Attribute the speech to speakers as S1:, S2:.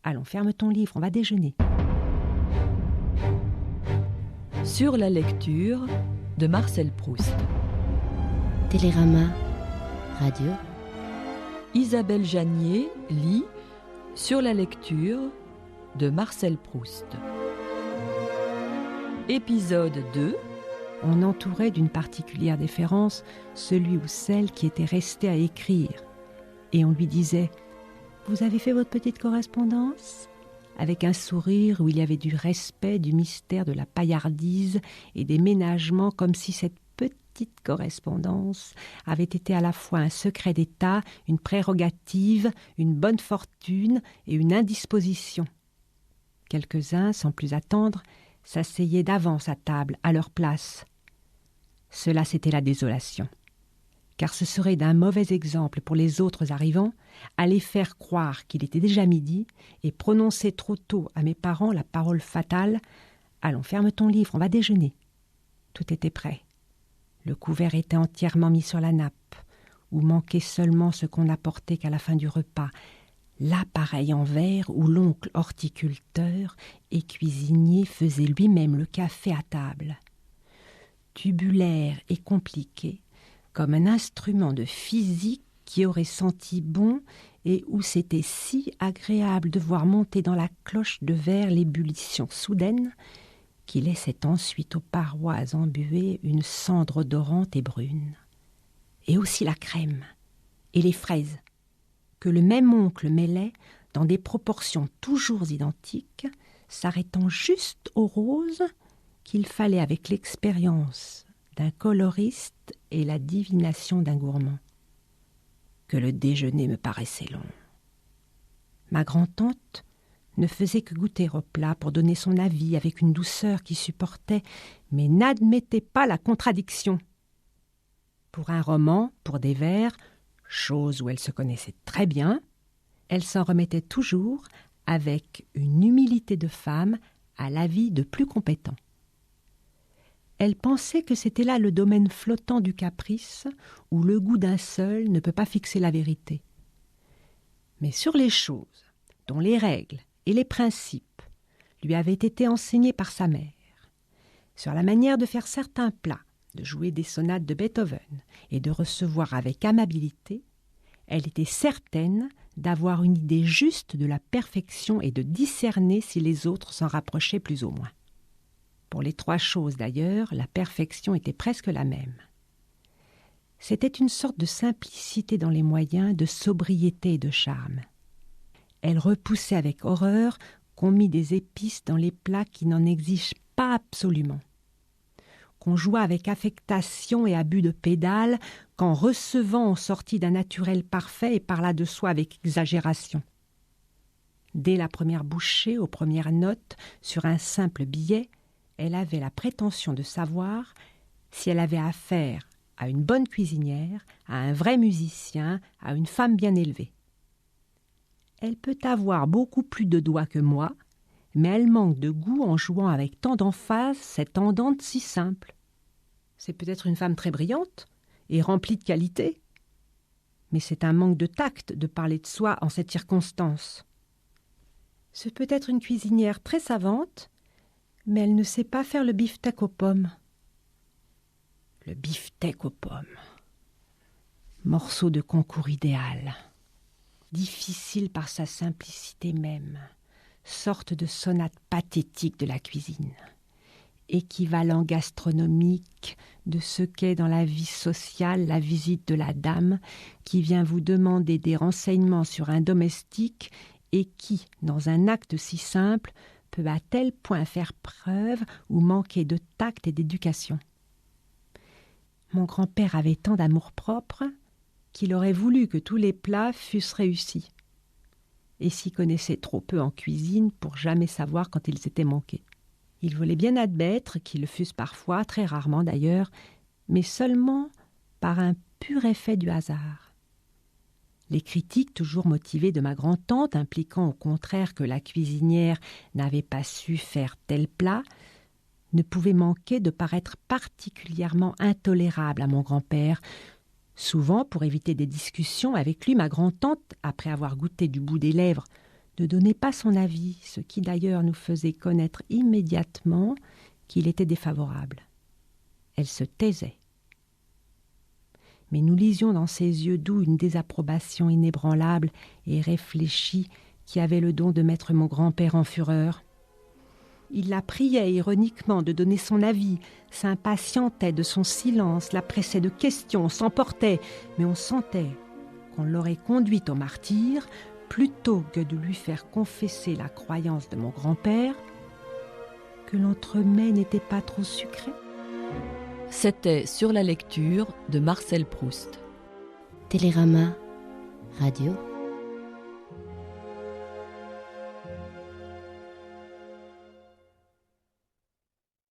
S1: Allons, ferme ton livre, on va déjeuner.
S2: Sur la lecture de Marcel Proust.
S3: Télérama Radio.
S2: Isabelle Janier lit Sur la lecture de Marcel Proust. Épisode 2.
S1: On entourait d'une particulière déférence celui ou celle qui était resté à écrire. Et on lui disait « Vous avez fait votre petite correspondance ?» avec un sourire où il y avait du respect, du mystère, de la paillardise et des ménagements, comme si cette petite correspondance avait été à la fois un secret d'État, une prérogative, une bonne fortune et une indisposition. Quelques-uns, sans plus attendre, s'asseyaient d'avance à table, à leur place. Cela, c'était la désolation. Car ce serait d'un mauvais exemple pour les autres arrivants aller faire croire qu'il était déjà midi et prononcer trop tôt à mes parents la parole fatale « Allons, ferme ton livre, on va déjeuner ». Tout était prêt. Le couvert était entièrement mis sur la nappe, où manquait seulement ce qu'on n'apportait qu'à la fin du repas, l'appareil en verre où l'oncle horticulteur et cuisinier faisait lui-même le café à table. Tubulaire et compliqué, comme un instrument de physique qui aurait senti bon et où c'était si agréable de voir monter dans la cloche de verre l'ébullition soudaine qui laissait ensuite aux parois embuées une cendre odorante et brune. Et aussi la crème et les fraises, que le même oncle mêlait dans des proportions toujours identiques, s'arrêtant juste au rose qu'il fallait avec l'expérience d'un coloriste et la divination d'un gourmand. Que le déjeuner me paraissait long. Ma grand-tante ne faisait que goûter au plat pour donner son avis avec une douceur qui supportait, mais n'admettait pas la contradiction. Pour un roman, pour des vers, chose où elle se connaissait très bien, elle s'en remettait toujours avec une humilité de femme à l'avis de plus compétents. Elle pensait que c'était là le domaine flottant du caprice, où le goût d'un seul ne peut pas fixer la vérité. Mais sur les choses, dont les règles et les principes lui avaient été enseignés par sa mère, sur la manière de faire certains plats, de jouer des sonates de Beethoven et de recevoir avec amabilité, elle était certaine d'avoir une idée juste de la perfection et de discerner si les autres s'en rapprochaient plus ou moins. Pour les trois choses d'ailleurs, la perfection était presque la même. C'était une sorte de simplicité dans les moyens, de sobriété et de charme. Elle repoussait avec horreur qu'on mît des épices dans les plats qui n'en exigent pas absolument, qu'on joua avec affectation et abus de pédale, qu'en recevant on sortit d'un naturel parfait et parla de soi avec exagération. Dès la première bouchée, aux premières notes, sur un simple billet, elle avait la prétention de savoir si elle avait affaire à une bonne cuisinière, à un vrai musicien, à une femme bien élevée. Elle peut avoir beaucoup plus de doigts que moi, mais elle manque de goût en jouant avec tant d'emphase cette andante si simple. C'est peut-être une femme très brillante et remplie de qualités, mais c'est un manque de tact de parler de soi en cette circonstance. C'est peut-être une cuisinière très savante, mais elle ne sait pas faire le beefsteak aux pommes. Le beefsteak aux pommes. Morceau de concours idéal. Difficile par sa simplicité même. Sorte de sonate pathétique de la cuisine. Équivalent gastronomique de ce qu'est dans la vie sociale la visite de la dame qui vient vous demander des renseignements sur un domestique et qui, dans un acte si simple, peut à tel point faire preuve ou manquer de tact et d'éducation. Mon grand-père avait tant d'amour-propre qu'il aurait voulu que tous les plats fussent réussis, et s'y connaissait trop peu en cuisine pour jamais savoir quand ils étaient manqués. Il voulait bien admettre qu'ils le fussent parfois, très rarement d'ailleurs, mais seulement par un pur effet du hasard. Les critiques toujours motivées de ma grand-tante, impliquant au contraire que la cuisinière n'avait pas su faire tel plat, ne pouvaient manquer de paraître particulièrement intolérables à mon grand-père. Souvent, pour éviter des discussions avec lui, ma grand-tante, après avoir goûté du bout des lèvres ne donnait pas son avis, ce qui d'ailleurs nous faisait connaître immédiatement qu'il était défavorable. Elle se taisait. Mais nous lisions dans ses yeux doux une désapprobation inébranlable et réfléchie qui avait le don de mettre mon grand-père en fureur. Il la priait ironiquement de donner son avis, s'impatientait de son silence, la pressait de questions, s'emportait, mais on sentait qu'on l'aurait conduite au martyre plutôt que de lui faire confesser la croyance de mon grand-père, que l'entremets n'était pas trop sucré.
S2: C'était Sur la lecture de Marcel Proust.
S3: Télérama Radio.